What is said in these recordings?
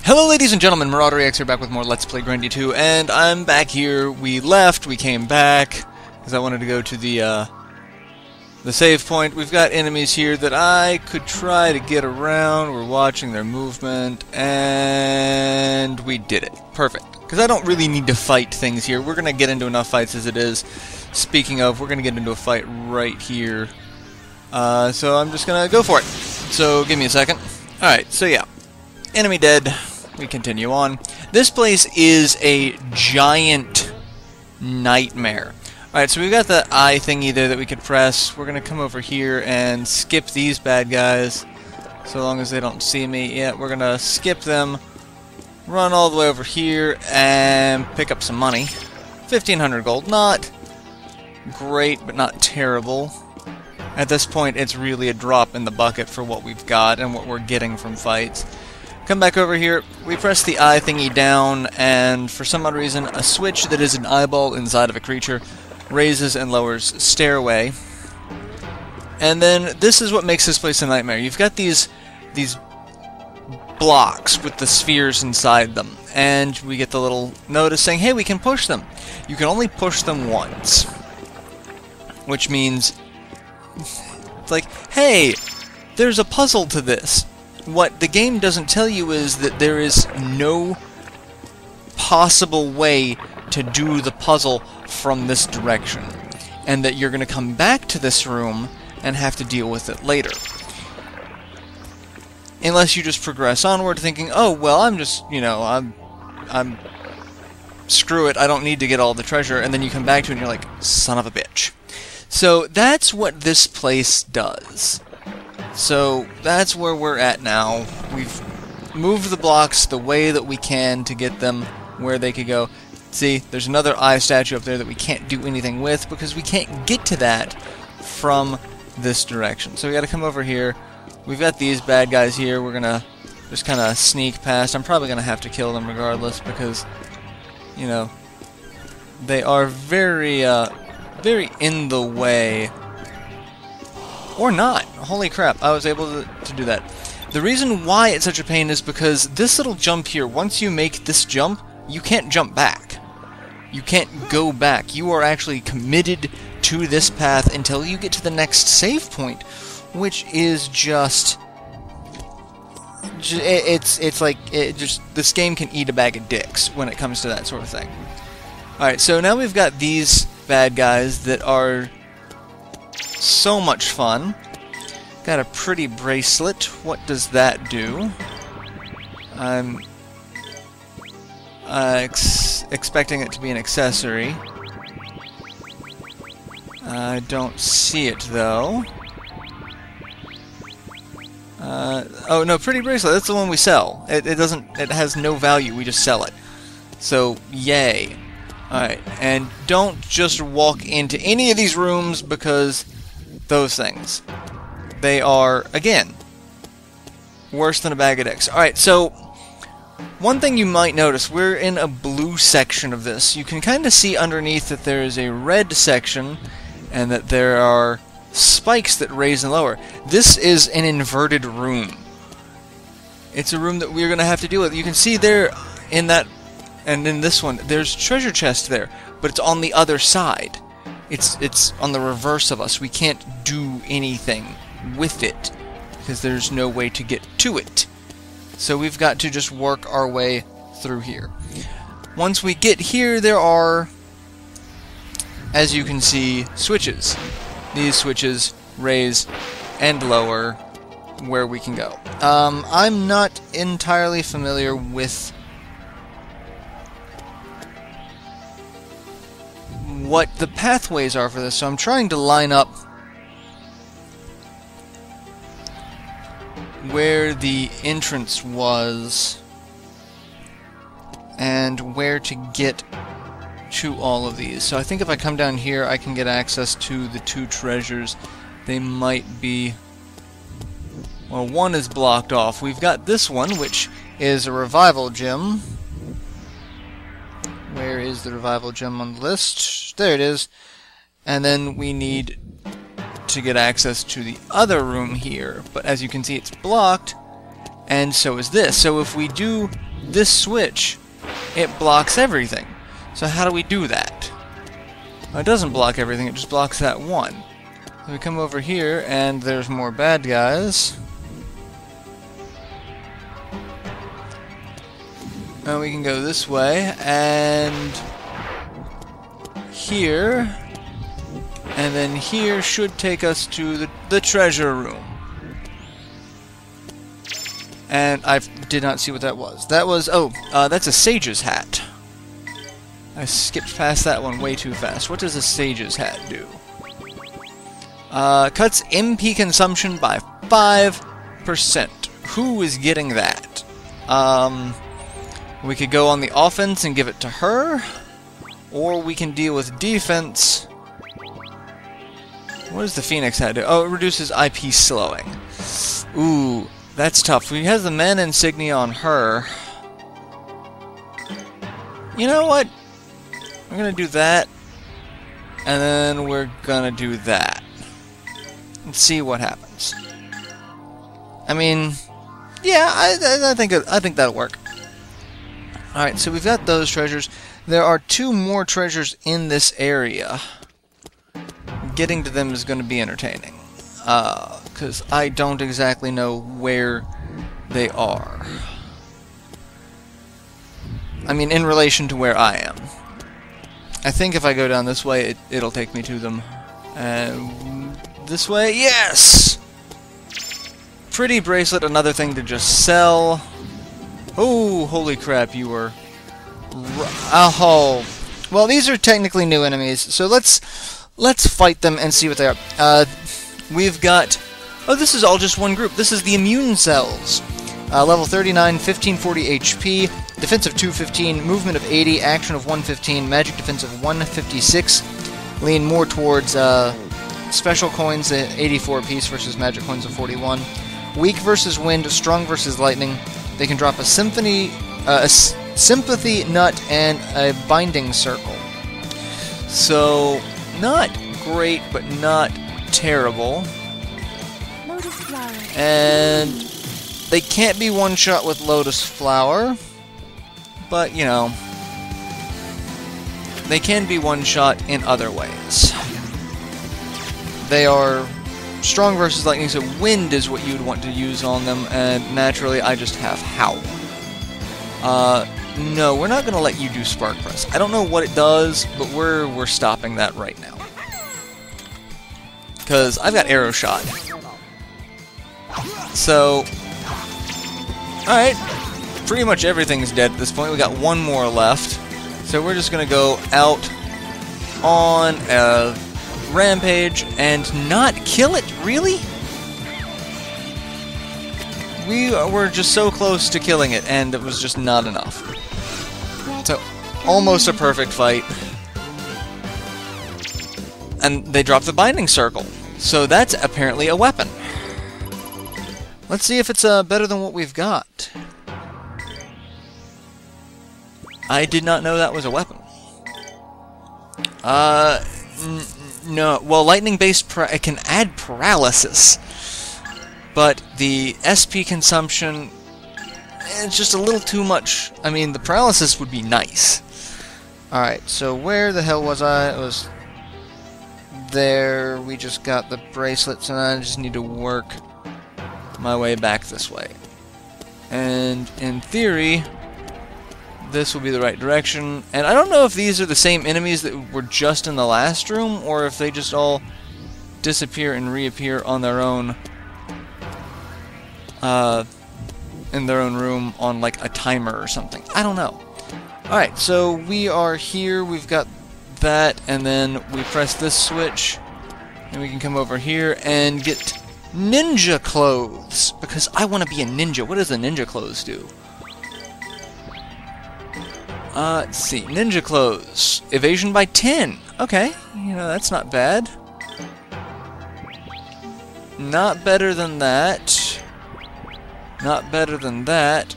Hello ladies and gentlemen, MarauderEX here, back with more Let's Play Grandia II, and I'm back here. We left, we came back, because I wanted to go to the save point. We've got enemies here that I could try to get around. We're watching their movement, and we did it. Perfect. Because I don't really need to fight things here. We're going to get into enough fights as it is. Speaking of, we're going to get into a fight right here. So I'm just going to go for it. So give me a second. Alright, so yeah. Enemy dead. We continue on. This place is a giant nightmare. Alright, so we've got the eye thingy there that we could press. We're going to come over here and skip these bad guys. So long as they don't see me. Yeah, we're going to skip them. Run all the way over here and pick up some money. 1,500 gold. Not great, but not terrible. At this point, it's really a drop in the bucket for what we've got and what we're getting from fights. Come back over here, we press the eye thingy down, and for some odd reason, a switch that is an eyeball inside of a creature raises and lowers stairway. And then this is what makes this place a nightmare. You've got these blocks with the spheres inside them, and we get the little notice saying, hey, we can push them. You can only push them once. Which means, it's like, hey, there's a puzzle to this. What the game doesn't tell you is that there is no possible way to do the puzzle from this direction, and that you're going to come back to this room and have to deal with it later. Unless you just progress onward thinking, oh, well, I'm just, you know, I'm screw it, I don't need to get all the treasure, and then you come back to it and you're like, son of a bitch. So that's what this place does. So that's where we're at now. We've moved the blocks the way that we can to get them where they could go. See, there's another eye statue up there that we can't do anything with because we can't get to that from this direction. So we gotta come over here. We've got these bad guys here. We're gonna just kind of sneak past. I'm probably gonna have to kill them regardless because, you know, they are very in the way. Or not. Holy crap, I was able to do that. The reason why it's such a pain is because this little jump here, once you make this jump, you can't jump back. You can't go back. You are actually committed to this path until you get to the next save point, which is just... It's like, this game can eat a bag of dicks when it comes to that sort of thing. Alright, so now we've got these bad guys that are so much fun. Got a pretty bracelet. What does that do? I'm expecting it to be an accessory. I don't see it though. Oh no, pretty bracelet. That's the one we sell. It doesn't. It has no value. We just sell it. So yay. Alright, and don't just walk into any of these rooms because those things. They are, again, worse than a bag of dicks. Alright, so one thing you might notice, we're in a blue section of this. You can kind of see underneath that there is a red section and that there are spikes that raise and lower. This is an inverted room. It's a room that we're going to have to deal with. You can see there in that, and in this one, there's treasure chest there, but it's on the other side. It's on the reverse of us. We can't do anything with it because there's no way to get to it. So we've got to just work our way through here. Once we get here, there are, as you can see, switches. These switches raise and lower where we can go. I'm not entirely familiar with what the pathways are for this, so I'm trying to line up where the entrance was and where to get to all of these. So I think if I come down here I can get access to the two treasures. They might be... well, one is blocked off. We've got this one, which is a revival gem. Where is the revival gem on the list? There it is. And then we need to get access to the other room here, but as you can see it's blocked, and so is this. So if we do this switch, it blocks everything. So how do we do that? Well, it doesn't block everything, it just blocks that one. So we come over here, and there's more bad guys. And we can go this way, and here, and then here should take us to the treasure room. And I did not see what that was. That was, that's a sage's hat. I skipped past that one way too fast. What does a sage's hat do? Cuts MP consumption by 5%. Who is getting that? We could go on the offense and give it to her, or we can deal with defense. What does the Phoenix hat do? Oh, it reduces IP slowing. Ooh, that's tough. We have the mana insignia on her. You know what? We're gonna do that, and then we're gonna do that. Let's see what happens. I mean, yeah, I think that'll work. Alright, so we've got those treasures. There are 2 more treasures in this area. Getting to them is going to be entertaining. Because I don't exactly know where they are. I mean, in relation to where I am. I think if I go down this way, it'll take me to them. And this way, yes! Pretty bracelet, another thing to just sell. Oh, holy crap, you were... Oh. Well, these are technically new enemies, so let's fight them and see what they are. We've got... Oh, this is all just one group. This is the immune cells. Level 39, 1540 HP, defense of 215, movement of 80, action of 115, magic defense of 156. Lean more towards special coins at 84 apiece versus magic coins of 41. Weak versus wind, strong versus lightning. They can drop a sympathy nut and a binding circle. So, not great, but not terrible. And they can't be one-shot with Lotus Flower, but, you know, they can be one-shot in other ways. They are strong versus lightning, so wind is what you'd want to use on them, and naturally I just have Howl. No, we're not going to let you do Spark Press. I don't know what it does, but we're stopping that right now. Because I've got Arrow Shot. So, alright, pretty much everything's dead at this point. We got one more left. So we're just going to go out on a rampage and not kill it, really? We were just so close to killing it, and it was just not enough. So, almost a perfect fight. And they dropped the binding circle. So that's apparently a weapon. Let's see if it's better than what we've got. I did not know that was a weapon. No. Well, lightning-based it can add paralysis. But the SP consumption, it's just a little too much. I mean, the paralysis would be nice. Alright, so where the hell was I? It was there. We just got the bracelets, and I just need to work my way back this way. And in theory, this will be the right direction. And I don't know if these are the same enemies that were just in the last room, or if they just all disappear and reappear on their own. In their own room on like a timer or something. I don't know. Alright, so we are here, we've got that, and then we press this switch, and we can come over here and get ninja clothes, because I want to be a ninja. What does the ninja clothes do? Let's see, ninja clothes. Evasion by 10. Okay, you know, that's not bad. Not better than that. Not better than that.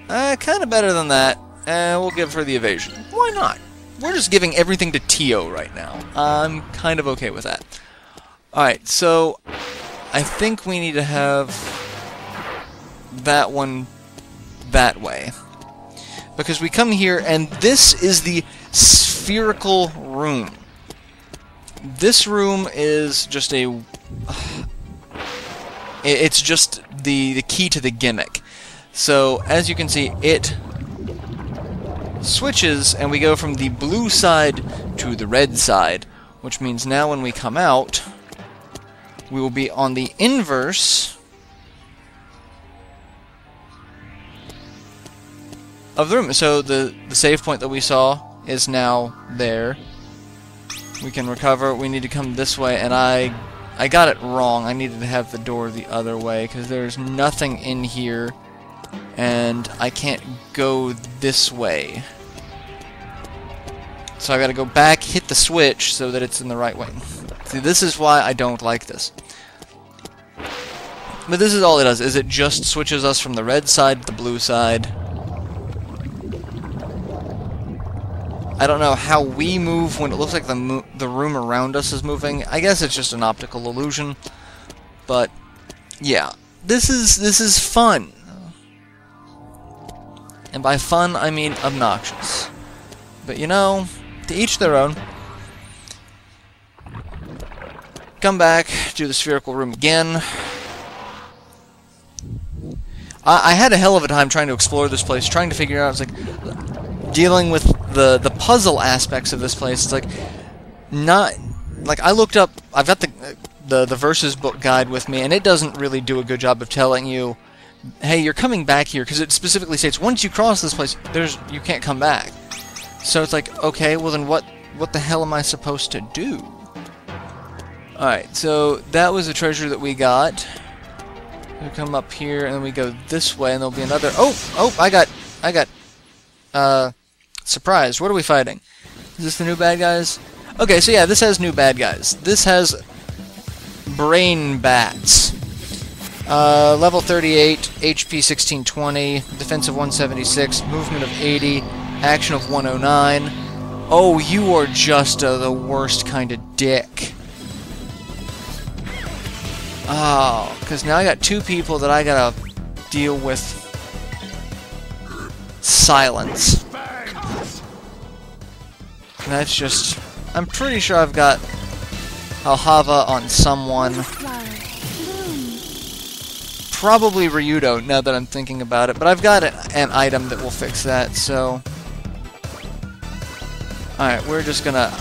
Kind of better than that. And we'll give her the evasion. Why not? we're just giving everything to Tio right now. I'm kind of okay with that. Alright, so I think we need to have that one that way. Because we come here, and this is the spherical room. This room is just a... it's just the key to the gimmick. So, as you can see, it switches, and we go from the blue side to the red side, which means now when we come out, we will be on the inverse of the room. So the save point that we saw is now there. We can recover. We need to come this way, and I got it wrong. I needed to have the door the other way, because there's nothing in here, and I can't go this way. So I gotta go back, hit the switch, so that it's in the right way. See, this is why I don't like this. But this is all it does, is it just switches us from the red side to the blue side. I don't know how we move when it looks like the room around us is moving. I guess it's just an optical illusion. But yeah, this is fun. And by fun, I mean obnoxious. But you know, to each their own. Come back, do the spherical room again. I had a hell of a time trying to explore this place, trying to figure out, it's like, dealing with the puzzle aspects of this place. It's like, not, like, I looked up, I've got the Versus book guide with me, and it doesn't really do a good job of telling you, hey, you're coming back here, because it specifically states, once you cross this place, you can't come back. So it's like, okay, well then what the hell am I supposed to do? Alright, so that was the treasure that we got. We come up here, and then we go this way, and there'll be another... Oh, I got, surprised. What are we fighting? Is this the new bad guys? Okay, so yeah, this has new bad guys. This has brain bats. Level 38, HP 1620, defense of 176, movement of 80, action of 109. Oh, you are just the worst kind of dick. Oh, because now I got two people that I gotta deal with. Silence. And that's just... I'm pretty sure I've got Alhava on someone. Probably Ryudo, now that I'm thinking about it. But I've got an item that will fix that, so... Alright, we're just gonna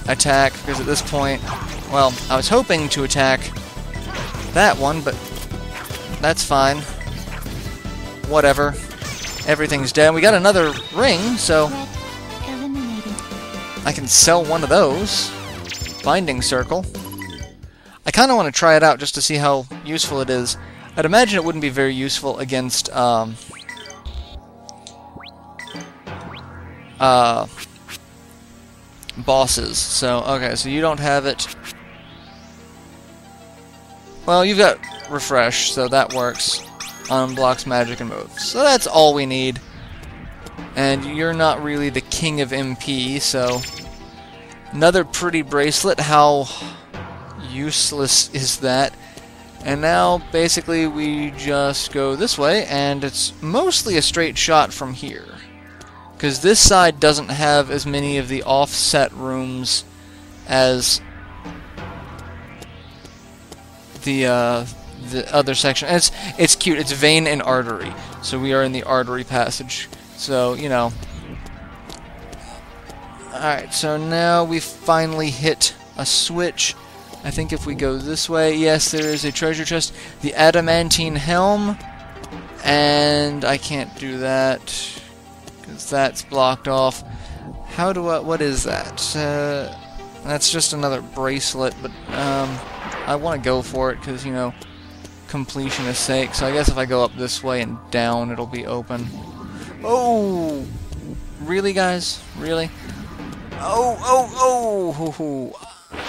attack, because at this point... Well, I was hoping to attack that one, but that's fine. Whatever. Everything's dead. We got another ring, so I can sell one of those. Binding circle. I kind of want to try it out just to see how useful it is. I'd imagine it wouldn't be very useful against bosses. So, okay, so you don't have it. Well, you've got refresh, so that works. Unblocks magic and moves. So that's all we need. And you're not really the king of MP, so... Another pretty bracelet. How useless is that? And now, basically, we just go this way, and it's mostly a straight shot from here. Because this side doesn't have as many of the offset rooms as the other section. And it's cute. It's vein and artery. So we are in the artery passage. So, you know. Alright, so now we finally hit a switch. I think if we go this way, yes, there is a treasure chest. The adamantine helm. And I can't do that, because that's blocked off. How do I... What is that? That's just another bracelet, but I want to go for it, because, you know, completionist sake. So I guess if I go up this way and down, it'll be open. Oh! Really, guys? Really? Oh!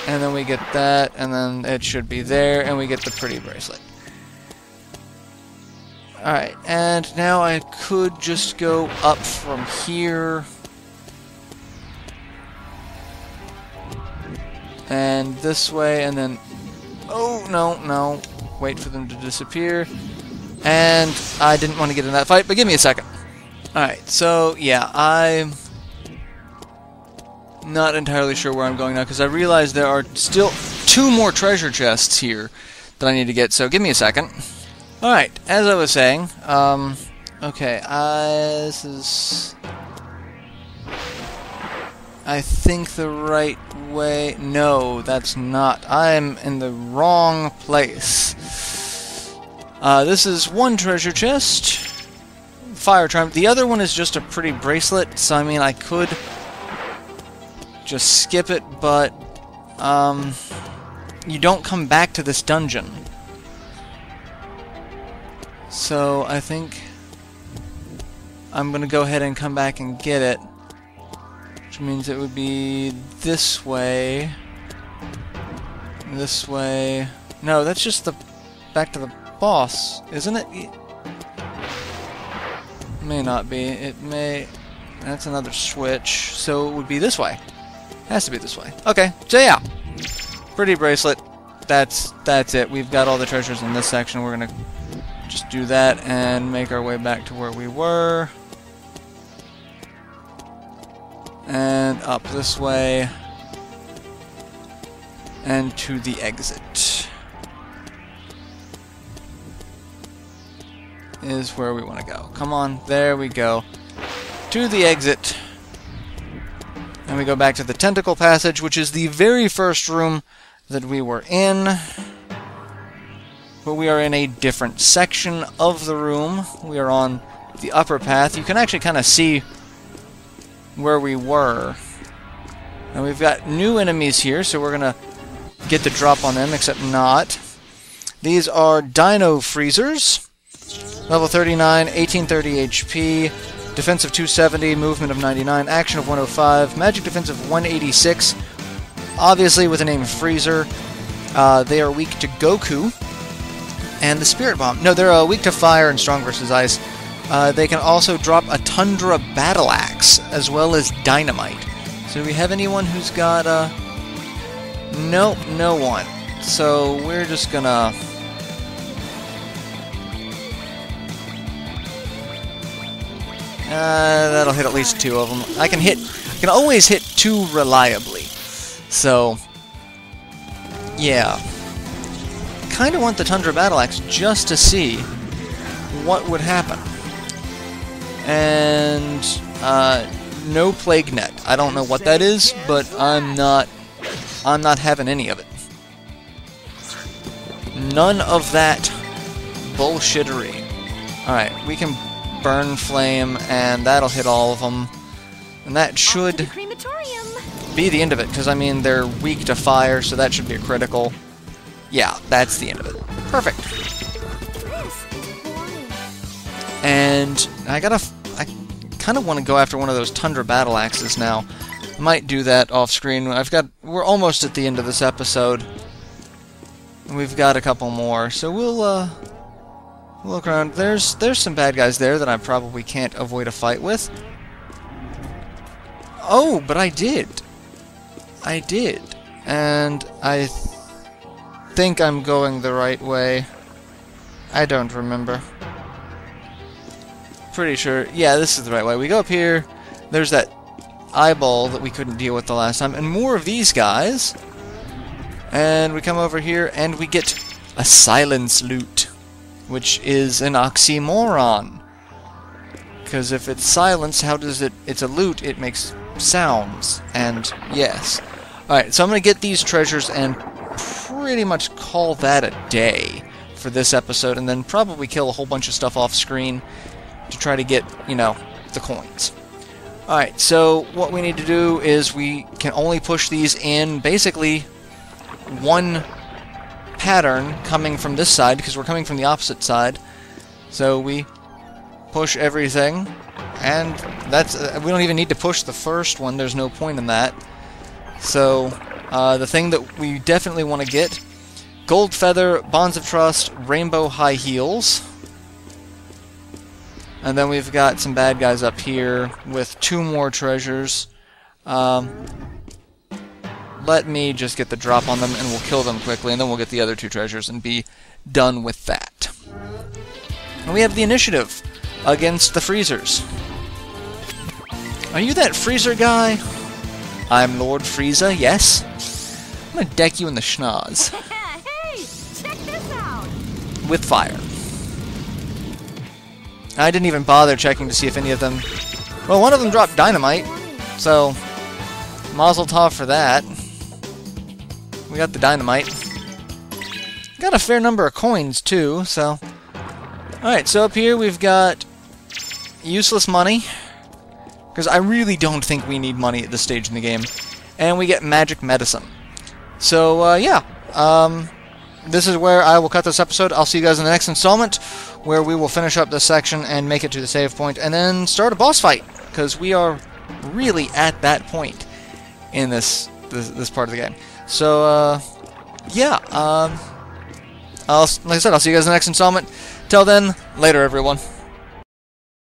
And then we get that, and then it should be there, and we get the pretty bracelet. Alright, and now I could just go up from here. And this way, and then... Oh, no. Wait for them to disappear. And I didn't want to get in that fight, but give me a second. Alright, so, yeah, I'm not entirely sure where I'm going now, because I realize there are still 2 more treasure chests here that I need to get, so give me a second. Alright, as I was saying, okay, this is... I think the right way... No, that's not. I'm in the wrong place. This is 1 treasure chest. Fire charm. The other one is just a pretty bracelet, so I mean I could just skip it, but you don't come back to this dungeon. So I think I'm gonna go ahead and come back and get it. Which means it would be this way. This way. No, that's just the back to the boss, isn't it? May not be. It may... That's another switch. So it would be this way. Has to be this way. Okay, so yeah. Pretty bracelet. That's it. We've got all the treasures in this section. We're gonna just do that and make our way back to where we were. And up this way. And to the exit. Is where we want to go. Come on, there we go. To the exit. And we go back to the tentacle passage, which is the very first room that we were in. But we are in a different section of the room. We are on the upper path. You can actually kind of see where we were. And we've got new enemies here, so we're going to get the drop on them, except not. These are Dino Freezers. Level 39, 1830 HP, defense of 270, movement of 99, action of 105, magic defense of 186. Obviously, with the name Freezer, they are weak to Goku and the Spirit Bomb. No, they're weak to fire and strong versus ice. They can also drop a Tundra Battle Axe, as well as Dynamite. So do we have anyone who's got Nope, no one. So we're just gonna... that'll hit at least 2 of them. I can always hit 2 reliably. So, yeah. Kind of want the Tundra Battle Axe just to see what would happen. And no Plague Net. I don't know what that is, but I'm not having any of it. None of that bullshittery. Alright, we can Burn Flame, and that'll hit all of them. And that should be the end of it, because, I mean, they're weak to fire, so that should be a critical. Yeah, that's the end of it. Perfect. And I kind of want to go after one of those Tundra Battle Axes now. I might do that off screen. We're almost at the end of this episode. We've got a couple more, so we'll look around. There's some bad guys there that I probably can't avoid a fight with. Oh, but I did. I did. And I think I'm going the right way. I don't remember. Pretty sure. Yeah, this is the right way. We go up here. There's that eyeball that we couldn't deal with the last time. And more of these guys. And we come over here and we get a silence loot, which is an oxymoron. Because if it's silence, how does it... It's a loot, it makes sounds. And yes. Alright, so I'm going to get these treasures and pretty much call that a day for this episode. And then probably kill a whole bunch of stuff off screen to try to get, you know, the coins. Alright, so what we need to do is we can only push these in basically one pattern coming from this side, because we're coming from the opposite side. So we push everything, and that's we don't even need to push the first one. There's no point in that. So the thing that we definitely want to get: Gold Feather, Bonds of Trust, Rainbow High Heels. And then we've got some bad guys up here with 2 more treasures. let me just get the drop on them, and we'll kill them quickly, and then we'll get the other 2 treasures and be done with that. And we have the initiative against the freezers. Are you that freezer guy? I'm Lord Frieza, yes? I'm gonna deck you in the schnoz. Hey, check this out! With fire. I didn't even bother checking to see if any of them... Well, one of them dropped dynamite, so... Mazel tov for that. We got the dynamite. Got a fair number of coins, too, so... Alright, so up here we've got... useless money. Because I really don't think we need money at this stage in the game. And we get magic medicine. So, yeah. This is where I will cut this episode. I'll see you guys in the next installment, where we will finish up this section and make it to the save point, and then start a boss fight, because we are really at that point in this part of the game. So, yeah. Like I said, I'll see you guys in the next installment. Till then, later, everyone.